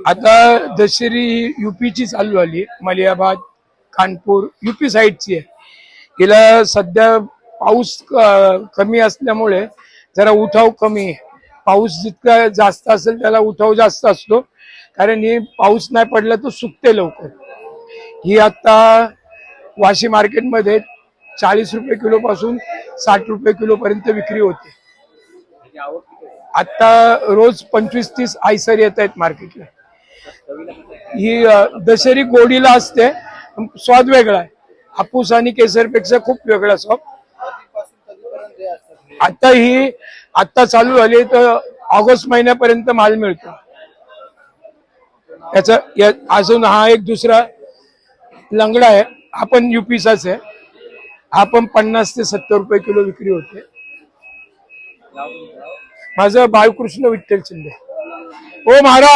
आता दशेरी यूपीची चालू आली, मलियाबाद कानपूर यूपी साईडची आहे. हिला सध्या पाऊस कमी असल्यामुळे जरा उठाव कमी आहे. पाऊस जितका जास्त असेल त्याला उठाव जास्त असतो, कारण ही पाऊस नाही पडला तर सुकते लवकर. ही आता वाशी मार्केटमध्ये 40 रुपये किलो पासून 60 रुपये किलो पर्यंत विक्री होते. आता रोज 25-30 आयसर येत आहेत मार्केटला. ही दशेरी गोडीला असते, स्वाद वेगळा आहे. हापूस आणि केसरपेक्षा खूप वेगळा स्वाद. आता चालू झाली तर ऑगस्ट महिन्यापर्यंत माल मिळतो त्याचा. अजून हा एक दुसरा लंगडा आहे, हा पण यूपीचाच आहे. हा पण 50 ते 70 रुपये किलो विक्री होते. माझं बाळकृष्ण विठ्ठल शिंदे. ओ महाराज.